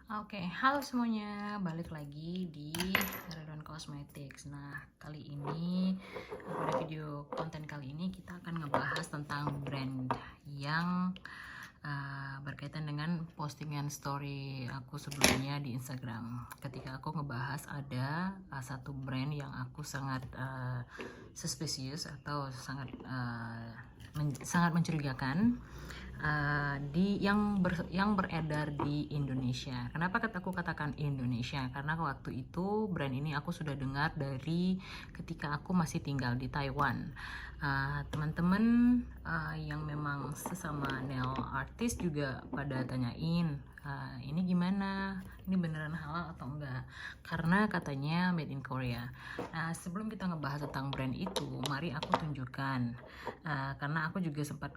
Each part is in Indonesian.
Oke, halo semuanya, balik lagi di Ridwan Cosmetics. Nah, kali ini pada video konten kali ini kita akan ngebahas tentang brand yang berkaitan dengan postingan story aku sebelumnya di Instagram. Ketika aku ngebahas ada satu brand yang aku sangat suspicious atau sangat mencurigakan yang beredar di Indonesia. Kenapa aku katakan Indonesia? Karena waktu itu brand ini aku sudah dengar dari ketika aku masih tinggal di Taiwan. Teman-teman yang memang sesama nail artist juga pada tanyain, ini gimana? Ini beneran halal atau enggak? Karena katanya made in Korea. Nah, sebelum kita ngebahas tentang brand itu, mari aku tunjukkan. Karena aku juga sempat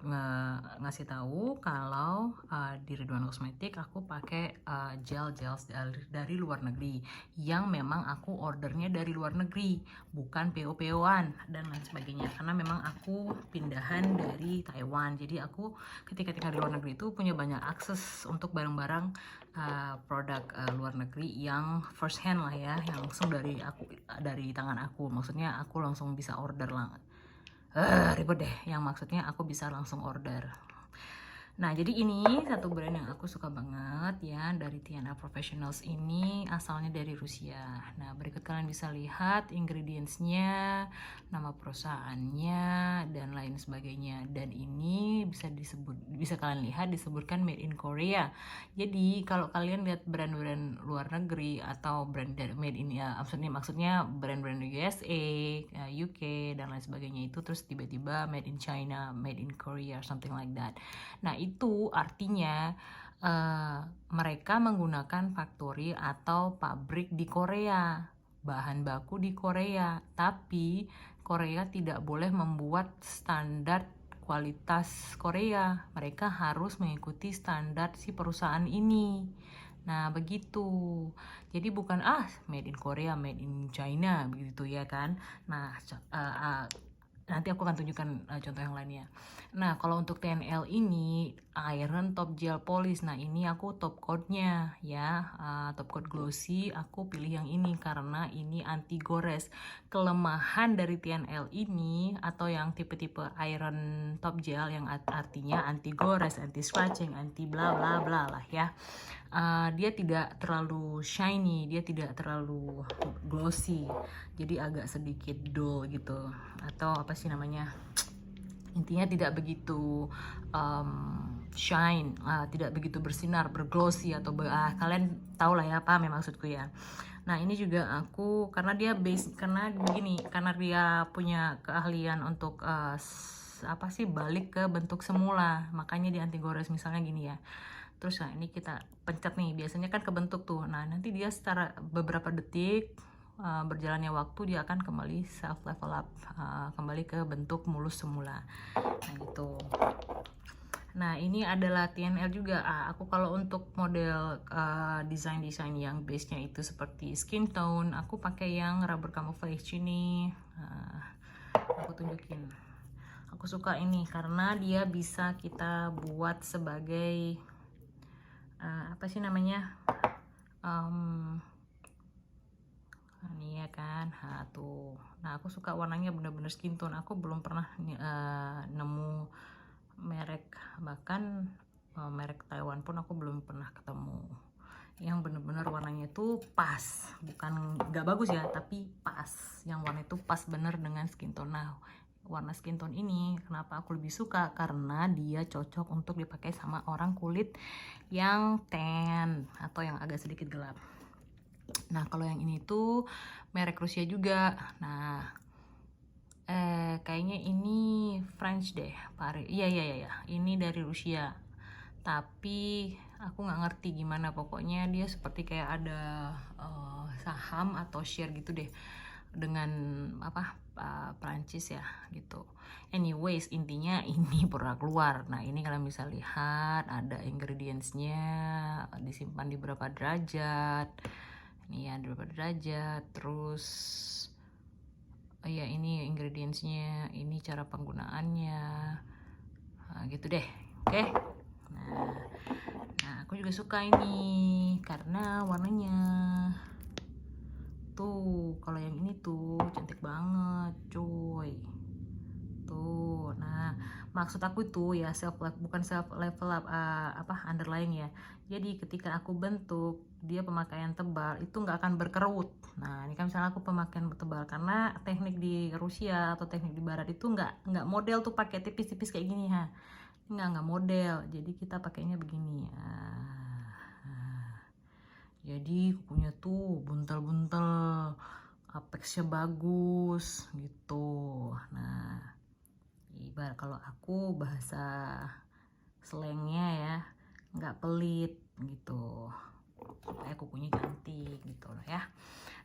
ngasih tahu kalau di Ridwan Cosmetic aku pakai gel dari luar negeri yang memang aku ordernya dari luar negeri, bukan PO-PO-an dan lain sebagainya. Karena memang aku pindahan dari Taiwan, jadi aku ketika tinggal di luar negeri itu punya banyak akses untuk barang-barang produk luar negeri yang first hand lah ya, yang langsung dari tangan aku. Maksudnya aku langsung bisa order lah. Ribet deh, yang maksudnya aku bisa langsung order. Nah, jadi ini satu brand yang aku suka banget ya, dari Tiana Professionals. Ini asalnya dari Rusia. Nah, berikut kalian bisa lihat ingredientsnya, nama perusahaannya, dan lain sebagainya. Dan ini bisa kalian lihat disebutkan made in Korea. Jadi kalau kalian lihat brand-brand luar negeri atau brand made in ya, maksudnya brand-brand USA, UK dan lain sebagainya, itu terus tiba-tiba made in China, made in Korea, something like that. Nah, itu artinya mereka menggunakan factory atau pabrik di Korea, bahan baku di Korea, tapi Korea tidak boleh membuat standar kualitas Korea. Mereka harus mengikuti standar si perusahaan ini. Nah, begitu. Jadi bukan made in Korea, made in China begitu ya kan. Nah, nanti aku akan tunjukkan contoh yang lainnya. Nah, kalau untuk TNL ini Iron Top Gel Polish. Nah, ini aku top coat-nya ya, top coat glossy. Aku pilih yang ini karena ini anti gores. Kelemahan dari TNL ini atau yang tipe-tipe Iron Top Gel yang artinya anti gores, anti scratching, anti bla bla bla lah ya. Dia tidak terlalu shiny, dia tidak terlalu glossy, jadi agak sedikit dull gitu, atau apa sih namanya, intinya tidak begitu shine, tidak begitu bersinar, berglossy atau kalian tahu lah ya apa maksudku ya. Nah, ini juga aku karena dia karena begini, karena dia punya keahlian untuk apa sih, balik ke bentuk semula, makanya di anti gores misalnya gini ya. Terus nah ini kita pencet nih, biasanya kan kebentuk tuh. Nah, nanti dia secara beberapa detik berjalannya waktu dia akan kembali self level up, kembali ke bentuk mulus semula. Nah, gitu. Nah, ini adalah TNL juga. Aku kalau untuk model desain yang base-nya itu seperti skin tone, aku pakai yang rubber camouflage ini. Aku tunjukin. Aku suka ini karena dia bisa kita buat sebagai apa sih namanya, ini ya kan, tuh. Nah, aku suka warnanya bener-bener skin tone. Aku belum pernah nemu merek, bahkan merek Taiwan pun aku belum pernah ketemu yang bener-bener warnanya itu pas, bukan nggak bagus ya, tapi pas, yang warna itu pas bener dengan skin tone. Nah, warna skin tone ini kenapa aku lebih suka, karena dia cocok untuk dipakai sama orang kulit yang tan atau yang agak sedikit gelap. Nah, kalau yang ini tuh merek Rusia juga. Nah, kayaknya ini French deh, iya, ini dari Rusia, tapi aku nggak ngerti gimana, pokoknya dia seperti kayak ada saham atau share gitu deh dengan apa Prancis ya gitu. Anyways, intinya ini produk luar. Nah, ini kalian bisa lihat ada ingredientsnya, disimpan di berapa derajat. Ini ya, berapa derajat. Terus ya ini ingredientsnya, ini cara penggunaannya, gitu deh. Oke. Nah, aku juga suka ini karena warnanya tuh, kalau yang ini tuh cantik banget cuy tuh. Nah, maksud aku itu ya bukan self level up, underline ya. Jadi ketika aku bentuk dia pemakaian tebal itu nggak akan berkerut. Nah, ini kan misalnya aku pemakaian tebal, karena teknik di Rusia atau teknik di Barat itu nggak model tuh pakai tipis-tipis kayak gini ha. Nggak model. Jadi kita pakainya begini. Jadi kukunya tuh buntel-buntel, apexnya bagus gitu. Nah, ibarat kalau aku bahasa slangnya ya, nggak pelit gitu, supaya kukunya cantik gitu loh ya.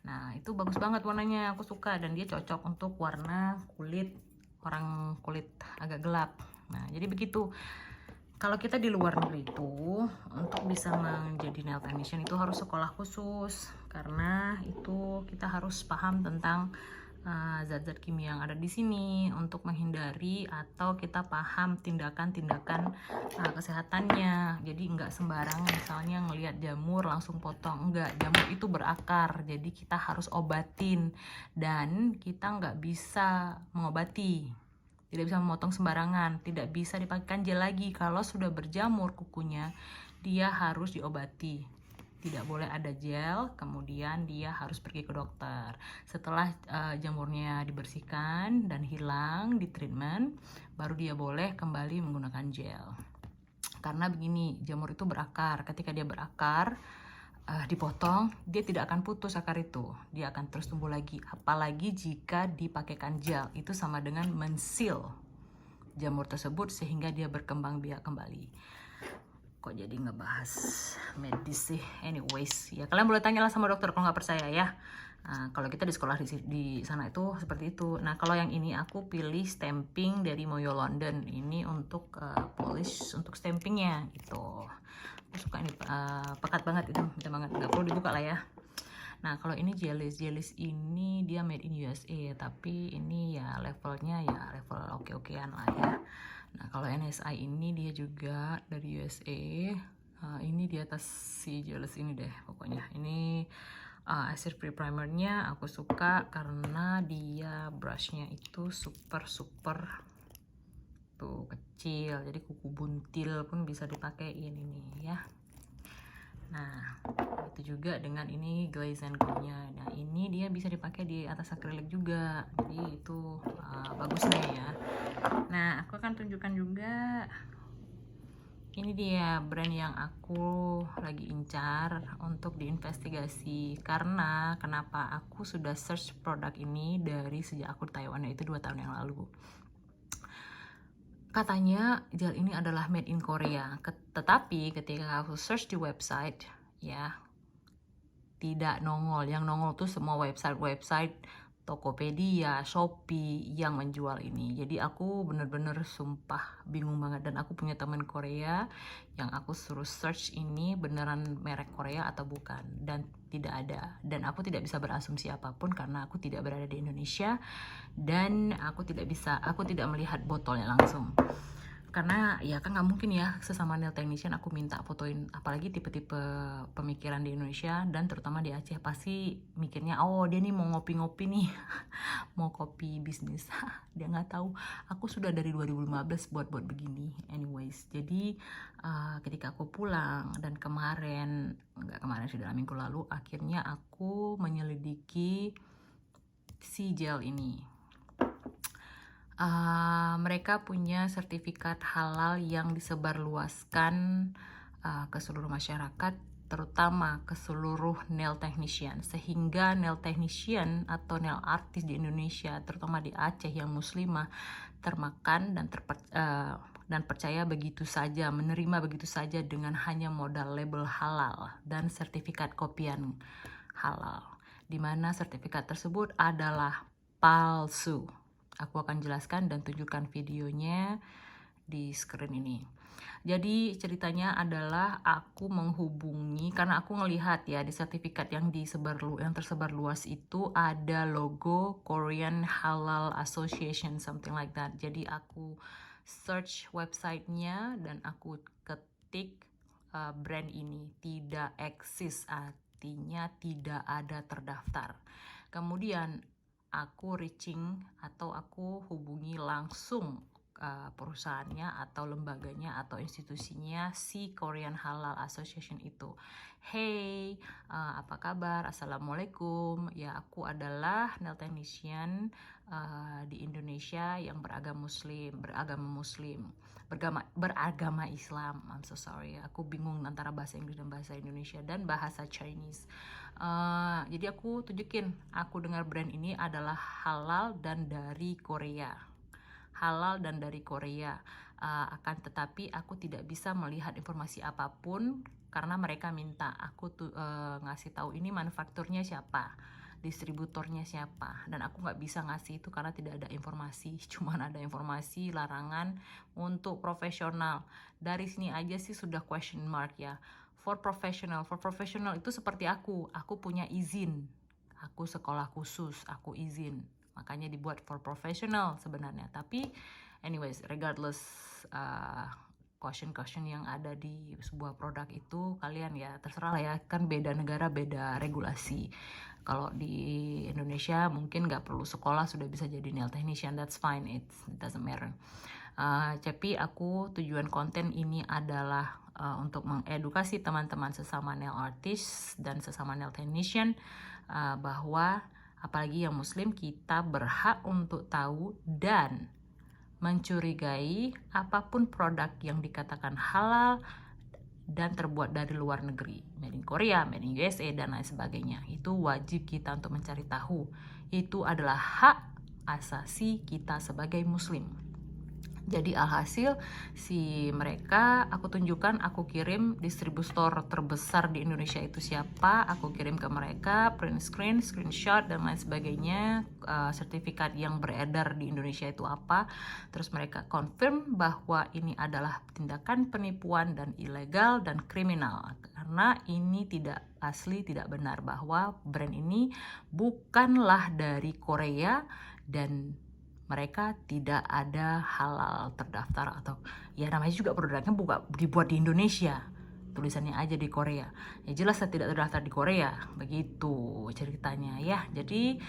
Nah, itu bagus banget warnanya, aku suka, dan dia cocok untuk warna kulit orang kulit agak gelap. Nah, jadi begitu. Kalau kita di luar negeri itu, untuk bisa menjadi nail technician itu harus sekolah khusus, karena itu kita harus paham tentang zat-zat kimia yang ada di sini untuk menghindari, atau kita paham tindakan-tindakan kesehatannya. Jadi nggak sembarangan misalnya ngelihat jamur langsung potong, enggak, jamur itu berakar, jadi kita harus obatin, dan kita nggak bisa mengobati, tidak bisa memotong sembarangan, tidak bisa dipakaikan gel lagi. Kalau sudah berjamur kukunya, dia harus diobati. Tidak boleh ada gel, kemudian dia harus pergi ke dokter. Setelah jamurnya dibersihkan dan hilang di treatment, baru dia boleh kembali menggunakan gel. Karena begini, jamur itu berakar. Ketika dia berakar, dipotong, dia tidak akan putus akar itu, dia akan terus tumbuh lagi. Apalagi jika dipakaikan gel, itu sama dengan mensil jamur tersebut sehingga dia berkembang biak kembali. Kok jadi ngebahas medis sih? Anyways, ya kalian boleh tanyalah sama dokter kalau nggak percaya ya. Kalau kita di sekolah di sana itu seperti itu. Nah, kalau yang ini aku pilih stamping dari Moyo London. Ini untuk polish, untuk stampingnya gitu. Aku suka ini, pekat banget itu, bisa banget, nggak perlu dibuka lah ya. Nah, kalau ini Gel-Lyse ini dia made in USA, tapi ini ya levelnya ya level oke-okean lah ya. Nah, kalau NSI ini dia juga dari USA. Ini di atas si Gel-Lyse ini deh pokoknya. Ini acid free primernya aku suka karena dia brushnya itu super tuh kecil, jadi kuku buntil pun bisa dipakein ini ya. Nah, itu juga dengan ini glaze and glue-nya. Nah, ini dia bisa dipakai di atas akrilik juga, jadi itu bagusnya ya. Nah, aku akan tunjukkan juga, ini dia brand yang aku lagi incar untuk diinvestigasi. Karena kenapa aku sudah search produk ini dari sejak aku di Taiwan, yaitu 2 tahun yang lalu. Katanya gel ini adalah made in Korea, tetapi ketika aku search di website ya, tidak nongol. Yang nongol tuh semua website Tokopedia, Shopee yang menjual ini. Jadi aku bener-bener sumpah bingung banget, dan aku punya teman Korea yang aku suruh search ini beneran merek Korea atau bukan, dan tidak ada. Dan aku tidak bisa berasumsi apapun karena aku tidak berada di Indonesia, dan aku tidak melihat botolnya langsung. Karena ya kan nggak mungkin ya sesama nail technician aku minta fotoin, apalagi tipe-tipe pemikiran di Indonesia dan terutama di Aceh, pasti mikirnya oh dia nih mau ngopi-ngopi nih mau kopi bisnis. Dia nggak tahu aku sudah dari 2015 buat begini. Anyways, jadi ketika aku pulang dan nggak kemarin sih, dalam minggu lalu, akhirnya aku menyelidiki si gel ini. Mereka punya sertifikat halal yang disebarluaskan ke seluruh masyarakat, terutama ke seluruh nail technician, sehingga nail technician atau nail artist di Indonesia, terutama di Aceh yang muslimah, termakan dan percaya begitu saja, menerima begitu saja dengan hanya modal label halal dan sertifikat kopian halal, di mana sertifikat tersebut adalah palsu. Aku akan jelaskan dan tunjukkan videonya di screen ini. Jadi ceritanya adalah aku menghubungi, karena aku ngelihat ya di sertifikat yang tersebar luas itu ada logo Korean Halal Association, something like that. Jadi aku search websitenya dan aku ketik brand ini tidak eksis, artinya tidak ada terdaftar. Kemudian aku reaching atau aku hubungi langsung perusahaannya atau lembaganya atau institusinya si Korean Halal Association itu. Hey, apa kabar? Assalamualaikum. Ya, aku adalah nail technician di Indonesia yang beragama Islam. I'm so sorry, aku bingung antara bahasa Inggris dan bahasa Indonesia dan bahasa Chinese. Jadi aku tunjukin, aku dengar brand ini adalah halal dan dari Korea. Akan tetapi aku tidak bisa melihat informasi apapun karena mereka minta aku tuh ngasih tahu ini manufakturnya siapa, distributornya siapa, dan aku nggak bisa ngasih itu karena tidak ada informasi. Cuman ada informasi larangan untuk profesional. Dari sini aja sih sudah question mark ya. For professional itu seperti aku punya izin, aku sekolah khusus, aku izin, makanya dibuat for professional sebenarnya. Tapi anyways, regardless caution yang ada di sebuah produk itu, kalian ya terserah lah ya, kan beda negara beda regulasi. Kalau di Indonesia mungkin nggak perlu sekolah sudah bisa jadi nail technician, that's fine, it doesn't matter. Tapi aku tujuan konten ini adalah untuk mengedukasi teman-teman sesama nail artist dan sesama nail technician bahwa apalagi yang muslim, kita berhak untuk tahu dan mencurigai apapun produk yang dikatakan halal dan terbuat dari luar negeri, made in Korea, made in USA, dan lain sebagainya. Itu wajib kita untuk mencari tahu. Itu adalah hak asasi kita sebagai muslim. Jadi alhasil si mereka aku tunjukkan, aku kirim distributor terbesar di Indonesia itu siapa, aku kirim ke mereka print screen, screenshot dan lain sebagainya, sertifikat yang beredar di Indonesia itu apa. Terus mereka confirm bahwa ini adalah tindakan penipuan dan ilegal dan kriminal karena ini tidak asli, tidak benar, bahwa brand ini bukanlah dari Korea dan mereka tidak ada halal terdaftar, atau ya namanya juga produknya dibuat di Indonesia, tulisannya aja di Korea, ya jelas saya tidak terdaftar di Korea, begitu ceritanya ya. Jadi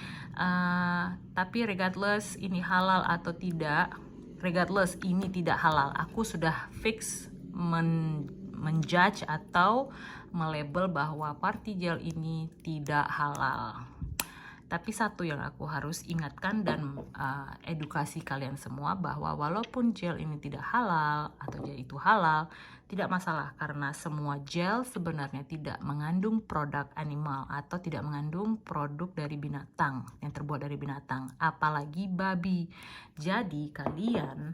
tapi regardless ini halal atau tidak, regardless ini tidak halal, aku sudah fix menjudge atau melabel bahwa party gel ini tidak halal. Tapi satu yang aku harus ingatkan dan edukasi kalian semua, bahwa walaupun gel ini tidak halal atau gel itu halal, tidak masalah karena semua gel sebenarnya tidak mengandung produk animal atau tidak mengandung produk dari binatang, yang terbuat dari binatang, apalagi babi. Jadi kalian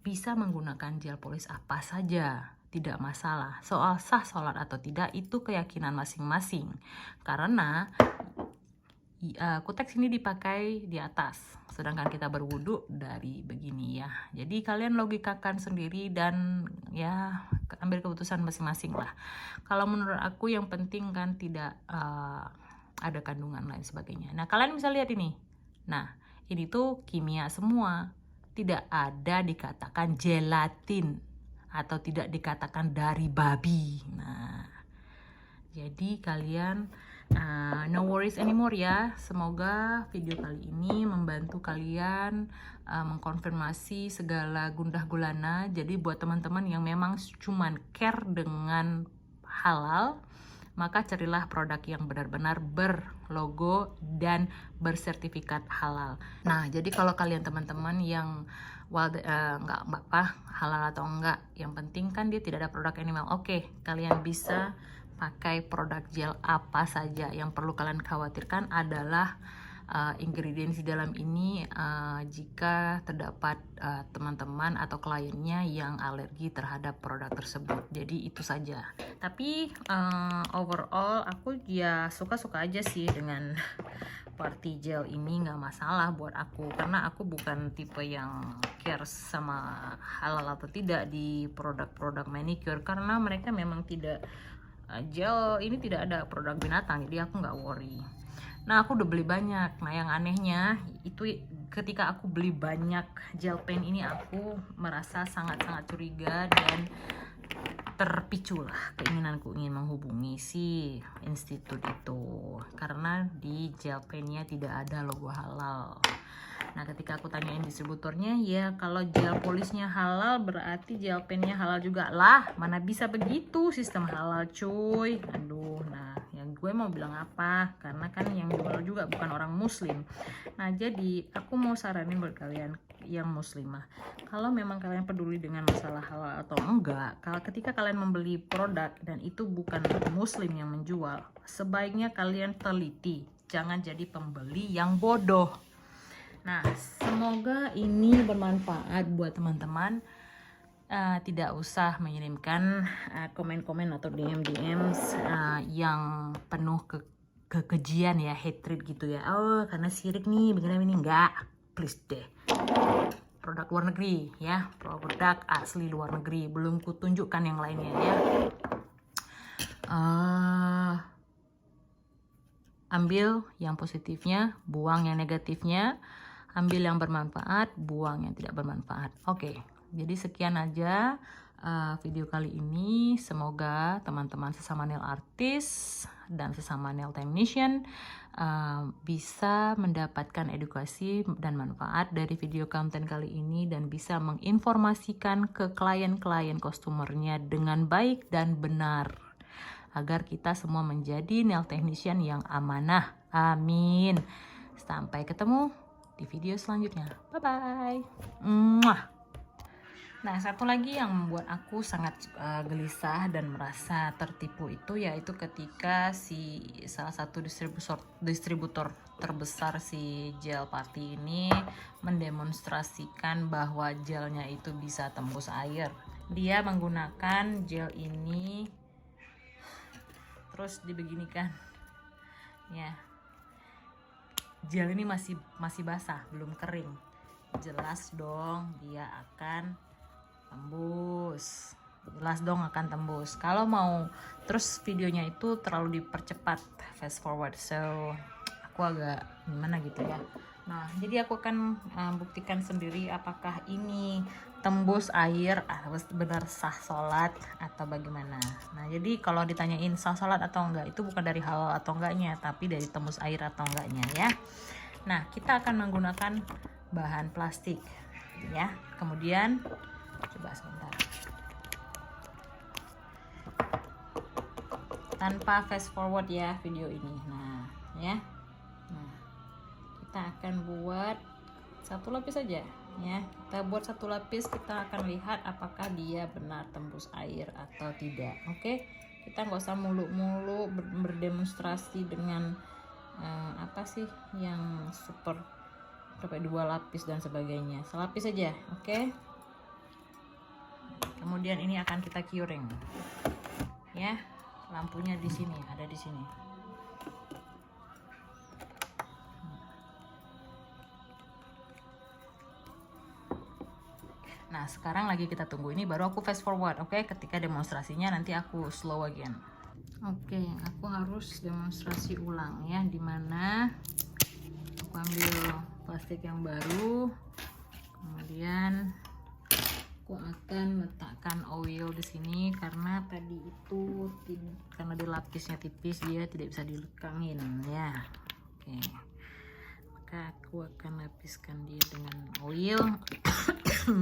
bisa menggunakan gel polis apa saja, tidak masalah. Soal sah sholat atau tidak itu keyakinan masing-masing, karena kuteks ini dipakai di atas, sedangkan kita berwudu dari begini ya. Jadi kalian logikakan sendiri dan ya ambil keputusan masing-masing lah. Kalau menurut aku yang penting kan tidak ada kandungan lain sebagainya. Nah kalian bisa lihat ini. Nah ini tuh kimia semua, tidak ada dikatakan gelatin atau tidak dikatakan dari babi. Nah jadi kalian no worries anymore ya. Semoga video kali ini membantu kalian mengkonfirmasi segala gundah gulana. Jadi buat teman-teman yang memang cuman care dengan halal, maka carilah produk yang benar-benar berlogo dan bersertifikat halal. Nah jadi kalau kalian teman-teman yang nggak apa halal atau enggak, yang penting kan dia tidak ada produk animal, oke, kalian bisa pakai produk gel apa saja. Yang perlu kalian khawatirkan adalah ingredients di dalam ini jika terdapat teman-teman atau kliennya yang alergi terhadap produk tersebut. Jadi itu saja. Tapi overall aku ya suka-suka aja sih dengan party gel ini, nggak masalah buat aku karena aku bukan tipe yang cares sama halal atau tidak di produk-produk manicure, karena mereka memang tidak gel ini tidak ada produk binatang, jadi aku nggak worry. Nah aku udah beli banyak. Nah yang anehnya itu ketika aku beli banyak gel pen ini, aku merasa sangat-sangat curiga dan terpicu lah keinginanku ingin menghubungi si institut itu karena di gel pennya tidak ada logo halal. Nah, ketika aku tanyain distributornya, ya kalau gel polisnya halal berarti gel pennya halal juga lah. Mana bisa begitu sistem halal, cuy. Aduh, nah yang gue mau bilang apa? Karena kan yang jual juga bukan orang muslim. Nah, jadi aku mau saranin buat kalian yang muslimah. Kalau memang kalian peduli dengan masalah halal atau enggak, kalau ketika kalian membeli produk dan itu bukan muslim yang menjual, sebaiknya kalian teliti. Jangan jadi pembeli yang bodoh. Nah, semoga ini bermanfaat buat teman-teman. Tidak usah mengirimkan komen-komen atau DM yang penuh kekejian ya, hatred gitu ya. Oh, karena sirik nih, begini enggak. Please deh. Produk luar negeri ya, produk asli luar negeri. Belum kutunjukkan yang lainnya ya. Ambil yang positifnya, buang yang negatifnya. Ambil yang bermanfaat, buang yang tidak bermanfaat. Oke, jadi sekian aja video kali ini. Semoga teman-teman sesama nail artist dan sesama nail technician bisa mendapatkan edukasi dan manfaat dari video konten kali ini dan bisa menginformasikan ke klien-klien customernya dengan baik dan benar agar kita semua menjadi nail technician yang amanah. Amin. Sampai ketemu di video selanjutnya. Bye-bye. Nah, satu lagi yang membuat aku sangat gelisah dan merasa tertipu itu yaitu ketika salah satu distributor terbesar si gel party ini mendemonstrasikan bahwa gelnya itu bisa tembus air. Dia menggunakan gel ini terus dibeginikan. Ya. Gel ini masih basah, belum kering. Jelas dong dia akan tembus. Jelas dong akan tembus. Kalau mau terus videonya itu terlalu dipercepat, fast forward. So aku agak gimana gitu ya. Nah, jadi aku akan buktikan sendiri apakah ini tembus air benar sah sholat atau bagaimana. Nah, jadi kalau ditanyain sah sholat atau enggak itu bukan dari halal atau enggaknya, tapi dari tembus air atau enggaknya ya. Nah, kita akan menggunakan bahan plastik ya. Kemudian coba sebentar. Tanpa fast forward ya video ini. Nah, ya. Nah, kita akan buat satu lapis saja ya. Kita buat satu lapis, kita akan lihat apakah dia benar tembus air atau tidak. Oke, kita nggak usah mulu-mulu berdemonstrasi dengan apa sih yang super sampai 2 lapis dan sebagainya. Selapis saja, oke. Kemudian ini akan kita curing ya. Lampunya di sini, ada di sini. Nah, sekarang lagi kita tunggu ini, baru aku fast forward, oke? Ketika demonstrasinya nanti aku slow again. Oke, aku harus demonstrasi ulang ya, dimana aku ambil plastik yang baru, kemudian aku akan letakkan oil di sini karena tadi itu karena di lapisnya tipis dia tidak bisa dilekangin ya. Oke. Maka aku akan lapiskan dia dengan oil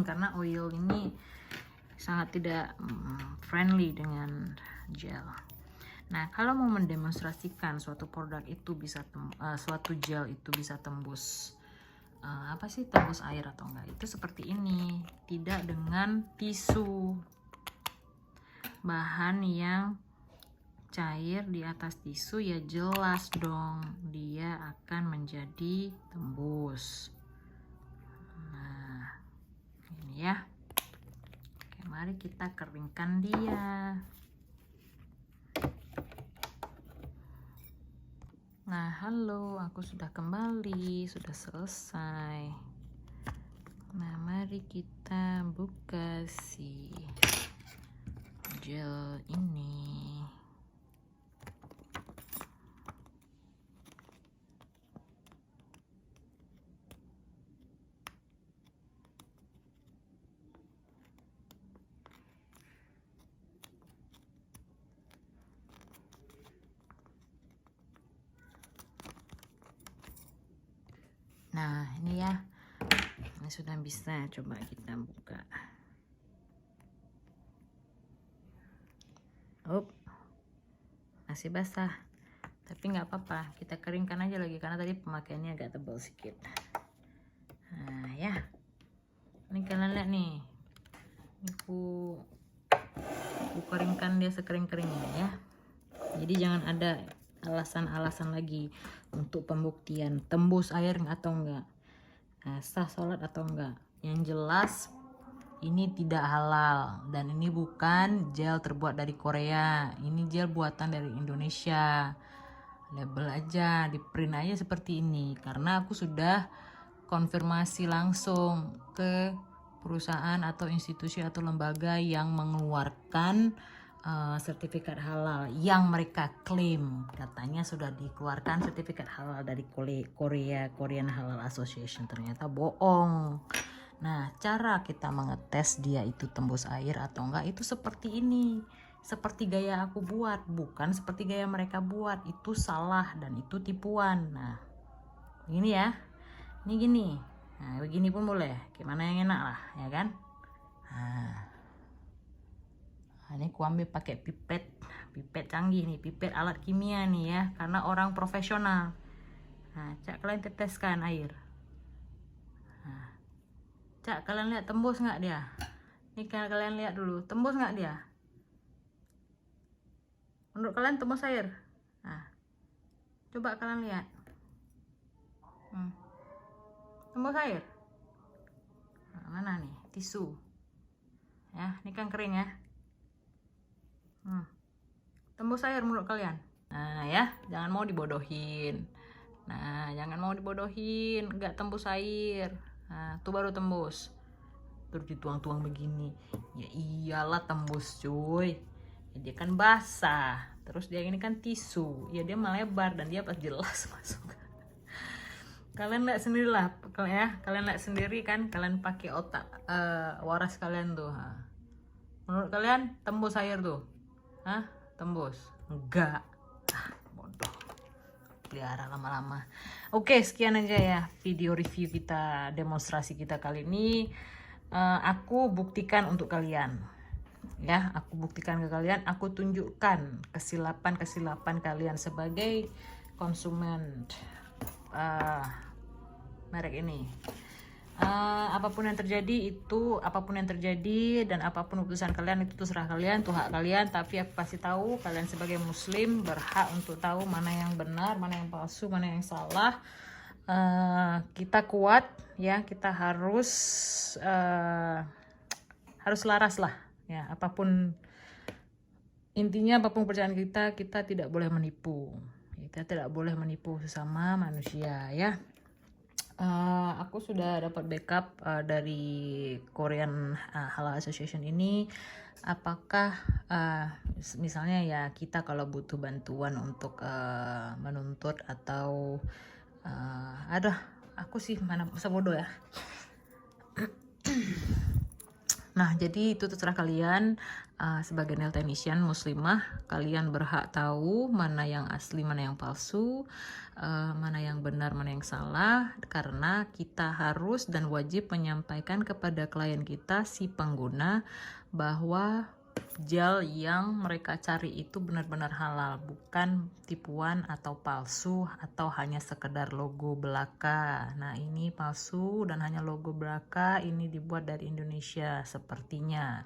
karena oil ini sangat tidak friendly dengan gel. Nah, kalau mau mendemonstrasikan suatu produk itu bisa suatu gel itu bisa tembus apa sih tembus air atau enggak, itu seperti ini. Tidak dengan tisu, bahan yang cair di atas tisu ya jelas dong dia akan menjadi tembus. Nah, ini ya. Oke, mari kita keringkan dia. Nah, halo, aku sudah kembali, sudah selesai. Nah, mari kita buka si gel ini. Nah ini ya, ini sudah bisa, coba kita buka. Masih basah, tapi nggak apa-apa, kita keringkan aja lagi karena tadi pemakaiannya agak tebal sedikit. Nah ya, ini kalian lihat nih, ini aku keringkan dia sekering-keringnya ya. Jadi jangan ada alasan-alasan lagi untuk pembuktian tembus air atau enggak, sah sholat atau enggak. Yang jelas ini tidak halal dan ini bukan gel terbuat dari Korea, ini gel buatan dari Indonesia. Label aja, di print aja seperti ini karena aku sudah konfirmasi langsung ke perusahaan atau institusi atau lembaga yang mengeluarkan sertifikat halal yang mereka klaim katanya sudah dikeluarkan sertifikat halal dari Korean Halal Association. Ternyata bohong. Nah, cara kita mengetes dia itu tembus air atau enggak itu seperti ini. Seperti gaya aku buat, bukan seperti gaya mereka buat. Itu salah dan itu tipuan. Nah, ini ya. Ini gini. Nah, begini pun boleh. Gimana yang enak lah, ya kan? Nah, ini aku ambil pakai pipet canggih nih, pipet alat kimia nih ya, karena orang profesional. Nah, cak kalian teteskan air. Cak, kalian lihat tembus nggak dia? Ini kalian lihat dulu, tembus nggak dia? Menurut kalian tembus air? Nah, coba kalian lihat. Tembus air? Nah, mana nih? Tisu. Ya, ini kan kering ya. Tembus air menurut kalian? Nah ya, jangan mau dibodohin. Nah, jangan mau dibodohin, nggak tembus air. Nah, tuh baru tembus. Terus dituang-tuang begini. Ya iyalah tembus cuy. Ya, dia kan basah. Terus dia ini kan tisu. Ya dia melebar dan dia pas jelas masuk. Kalian lihat sendirilah ya. Kalian lihat sendiri kan. Kalian pakai otak waras kalian tuh. Menurut kalian tembus air tuh? Hah? Tembus? Enggak. Bodoh. Pelihara lama-lama. Oke, sekian aja ya video review kita, demonstrasi kita kali ini. Aku buktikan untuk kalian ya, aku buktikan ke kalian, aku tunjukkan kesilapan kalian sebagai konsumen merek ini. Apapun yang terjadi dan apapun keputusan kalian itu terserah kalian, itu hak kalian. Tapi aku kasih tahu kalian sebagai muslim berhak untuk tahu mana yang benar, mana yang palsu, mana yang salah. Kita kuat ya, kita harus laras lah ya, apapun intinya, apapun percayaan kita tidak boleh menipu, kita tidak boleh menipu sesama manusia ya. Aku sudah dapat backup dari Korean Halal Association ini. Apakah misalnya ya kita kalau butuh bantuan untuk menuntut atau aku sih mana bisa bodoh ya. Nah, jadi itu terserah kalian. Sebagai nail technician muslimah, kalian berhak tahu mana yang asli, mana yang palsu, mana yang benar, mana yang salah, karena kita harus dan wajib menyampaikan kepada klien kita, si pengguna, bahwa gel yang mereka cari itu benar-benar halal, bukan tipuan atau palsu atau hanya sekedar logo belaka. Nah, ini palsu dan hanya logo belaka, ini dibuat dari Indonesia sepertinya.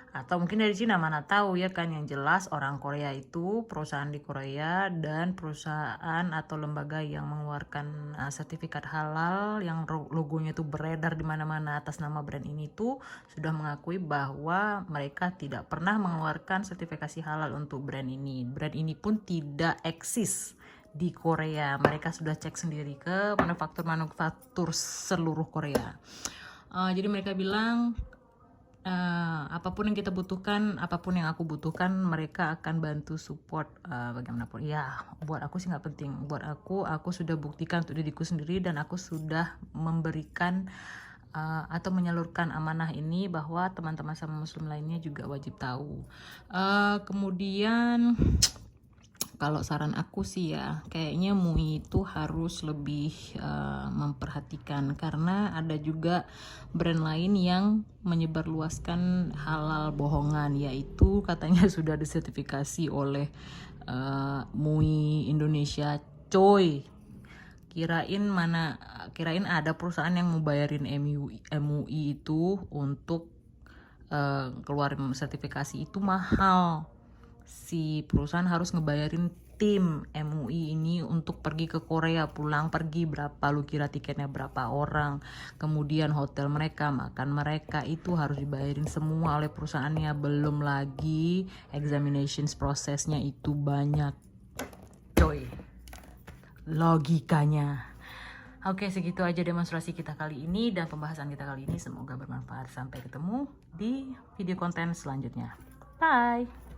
Atau mungkin dari Cina, mana tahu ya kan. Yang jelas orang Korea itu, perusahaan di Korea dan perusahaan atau lembaga yang mengeluarkan sertifikat halal yang logonya itu beredar di mana-mana atas nama brand ini tuh sudah mengakui bahwa mereka tidak pernah mengeluarkan sertifikasi halal untuk brand ini. Brand ini pun tidak eksis di Korea. Mereka sudah cek sendiri ke manufaktur seluruh Korea. Jadi mereka bilang apapun yang kita butuhkan, apapun yang aku butuhkan, mereka akan bantu support bagaimanapun. Ya, buat aku sih nggak penting. Buat aku sudah buktikan untuk diriku sendiri dan aku sudah memberikan atau menyalurkan amanah ini bahwa teman-teman sama muslim lainnya juga wajib tahu. Kemudian Kalau saran aku sih ya, kayaknya MUI itu harus lebih memperhatikan, karena ada juga brand lain yang menyebarluaskan halal bohongan, yaitu katanya sudah disertifikasi oleh MUI Indonesia. Coy, kirain ada perusahaan yang mau bayarin MUI itu untuk keluarin sertifikasi. Itu mahal. Si perusahaan harus ngebayarin tim MUI ini untuk pergi ke Korea, pulang pergi berapa, lu kira tiketnya berapa orang, kemudian hotel mereka, makan mereka, itu harus dibayarin semua oleh perusahaannya. Belum lagi examinations prosesnya itu banyak, coy, logikanya. Oke, segitu aja demonstrasi kita kali ini dan pembahasan kita kali ini. Semoga bermanfaat. Sampai ketemu di video konten selanjutnya. Bye.